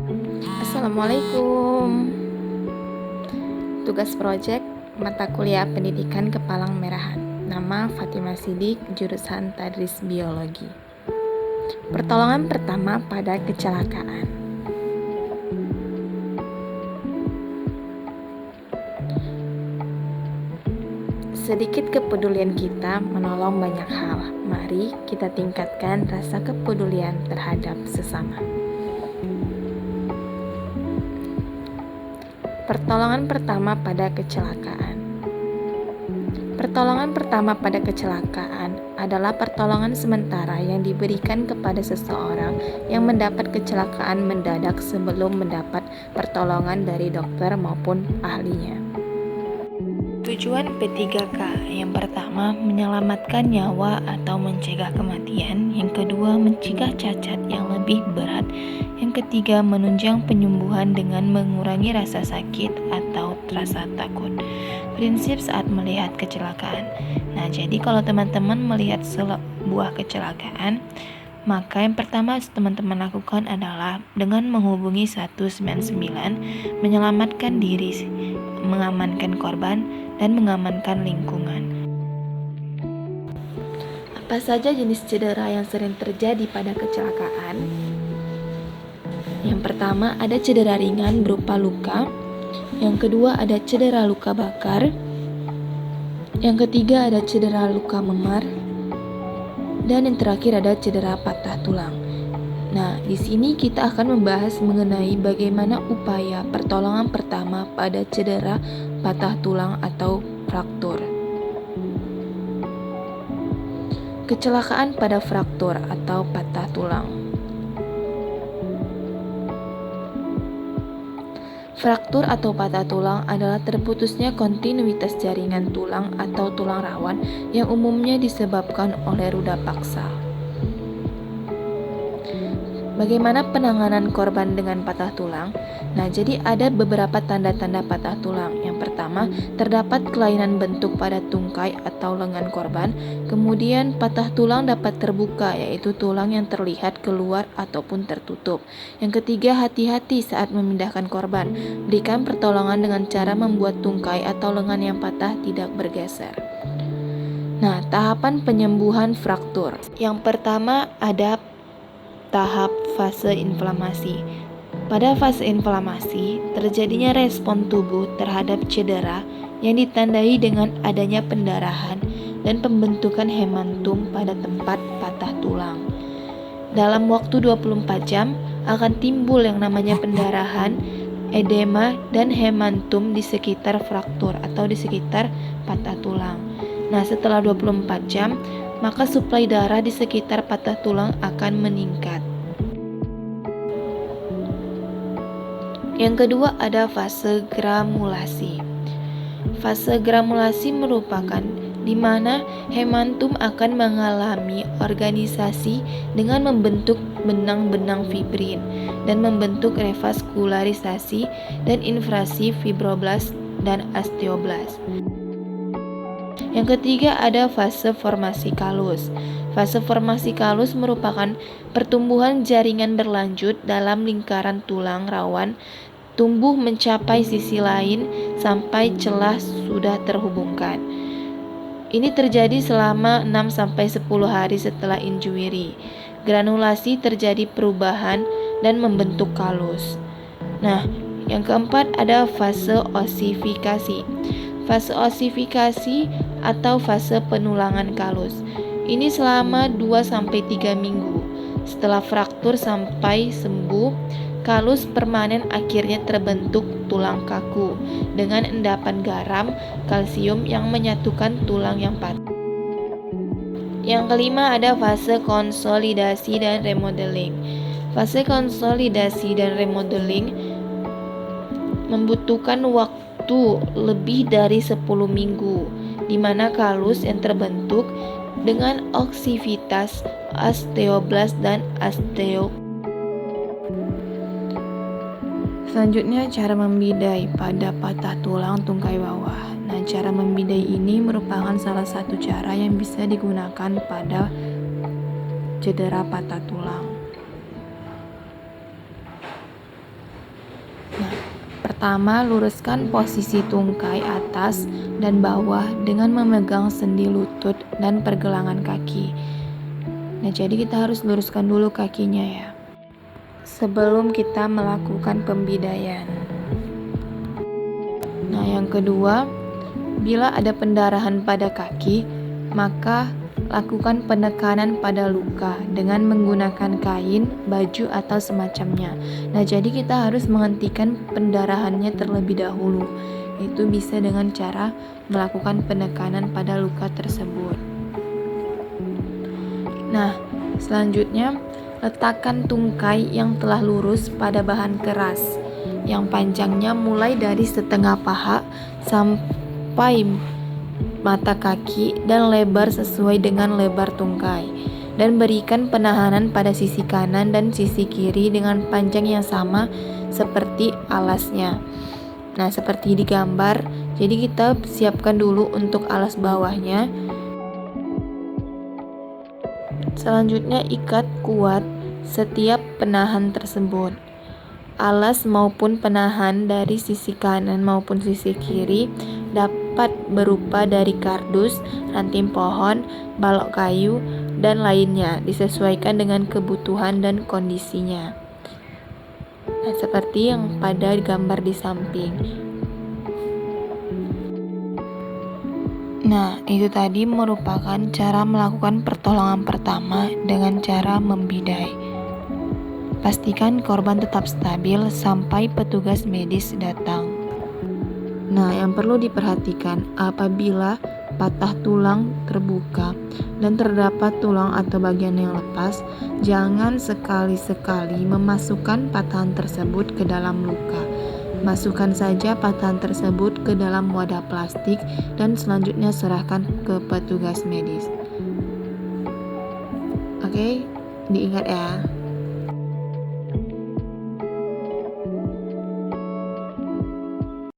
Assalamualaikum. Tugas proyek mata kuliah Pendidikan Kepalang Merahan. Nama Fatimah Sidik, jurusan Tadris Biologi. Pertolongan pertama pada kecelakaan. Sedikit kepedulian kita menolong banyak hal. Mari kita tingkatkan rasa kepedulian terhadap sesama. Pertolongan pertama pada kecelakaan. Pertolongan pertama pada kecelakaan adalah pertolongan sementara yang diberikan kepada seseorang yang mendapat kecelakaan mendadak sebelum mendapat pertolongan dari dokter maupun ahlinya. Tujuan P3K yang pertama menyelamatkan nyawa atau mencegah kematian, yang kedua mencegah cacat yang lebih berat, yang ketiga menunjang penyembuhan dengan mengurangi rasa sakit atau rasa takut. Prinsip saat melihat kecelakaan. Nah, jadi kalau teman-teman melihat sebuah kecelakaan, maka yang pertama teman-teman lakukan adalah dengan menghubungi 199, menyelamatkan diri, mengamankan korban, dan mengamankan lingkungan. Apa saja jenis cedera yang sering terjadi pada kecelakaan? Yang pertama ada cedera ringan berupa luka. Yang kedua ada cedera luka bakar. Yang ketiga ada cedera luka memar. Dan yang terakhir ada cedera patah tulang. Nah, di sini kita akan membahas mengenai bagaimana upaya pertolongan pertama pada cedera patah tulang atau fraktur. Kecelakaan pada fraktur atau patah tulang. Fraktur atau patah tulang adalah terputusnya kontinuitas jaringan tulang atau tulang rawan yang umumnya disebabkan oleh ruda paksa. Bagaimana penanganan korban dengan patah tulang? Nah, jadi ada beberapa tanda-tanda patah tulang. Yang pertama, terdapat kelainan bentuk pada tungkai atau lengan korban. Kemudian, patah tulang dapat terbuka, yaitu tulang yang terlihat keluar ataupun tertutup. Yang ketiga, hati-hati saat memindahkan korban. Berikan pertolongan dengan cara membuat tungkai atau lengan yang patah tidak bergeser. Nah, tahapan penyembuhan fraktur. Yang pertama ada tahap fase inflamasi. Pada fase inflamasi, terjadinya respon tubuh terhadap cedera yang ditandai dengan adanya pendarahan dan pembentukan hemantum pada tempat patah tulang. Dalam waktu 24 jam akan timbul yang namanya pendarahan, edema, dan hemantum di sekitar fraktur atau di sekitar patah tulang. Nah, setelah 24 jam, maka suplai darah di sekitar patah tulang akan meningkat. Yang kedua ada fase gramulasi. Fase gramulasi merupakan di mana hemantum akan mengalami organisasi dengan membentuk benang-benang fibrin dan membentuk revaskularisasi dan infrasi fibroblast dan osteoblast. Yang ketiga ada fase formasi kalus. Fase formasi kalus merupakan pertumbuhan jaringan berlanjut dalam lingkaran tulang rawan tumbuh mencapai sisi lain sampai celah sudah terhubungkan. Ini terjadi selama 6-10 hari setelah injury. Granulasi terjadi perubahan dan membentuk kalus. Nah, yang keempat ada fase osifikasi. Fase osifikasi atau fase penulangan kalus. Ini selama 2-3 minggu. Setelah fraktur sampai sembuh, kalus permanen akhirnya terbentuk tulang kaku dengan endapan garam, kalsium yang menyatukan tulang yang patah. Yang kelima ada fase konsolidasi dan remodeling. Fase konsolidasi dan remodeling membutuhkan waktu lebih dari 10 minggu, di mana kalus yang terbentuk dengan oksivitas osteoblast dan Selanjutnya cara membidai pada patah tulang tungkai bawah. Nah, cara membidai ini merupakan salah satu cara yang bisa digunakan pada cedera patah tulang. Pertama, luruskan posisi tungkai atas dan bawah dengan memegang sendi lutut dan pergelangan kaki. Nah, jadi kita harus luruskan dulu kakinya ya, sebelum kita melakukan pembidaian. Nah, yang kedua, bila ada pendarahan pada kaki, maka lakukan penekanan pada luka dengan menggunakan kain, baju, atau semacamnya. Nah, jadi kita harus menghentikan pendarahannya terlebih dahulu. Itu bisa dengan cara melakukan penekanan pada luka tersebut. Nah, selanjutnya letakkan tungkai yang telah lurus pada bahan keras yang panjangnya mulai dari setengah paha sampai mata kaki dan lebar sesuai dengan lebar tungkai, dan berikan penahanan pada sisi kanan dan sisi kiri dengan panjang yang sama seperti alasnya. Nah, seperti di gambar, jadi kita siapkan dulu untuk alas bawahnya. Selanjutnya ikat kuat setiap penahan tersebut. Alas maupun penahan dari sisi kanan maupun sisi kiri dapat berupa dari kardus, ranting pohon, balok kayu, dan lainnya, disesuaikan dengan kebutuhan dan kondisinya. Nah, seperti yang pada gambar di samping. Nah, itu tadi merupakan cara melakukan pertolongan pertama dengan cara membidai. Pastikan korban tetap stabil sampai petugas medis datang. Nah, yang perlu diperhatikan apabila patah tulang terbuka dan terdapat tulang atau bagian yang lepas, jangan sekali-sekali memasukkan patahan tersebut ke dalam luka. Masukkan saja patahan tersebut ke dalam wadah plastik dan selanjutnya serahkan ke petugas medis. Oke, diingat ya.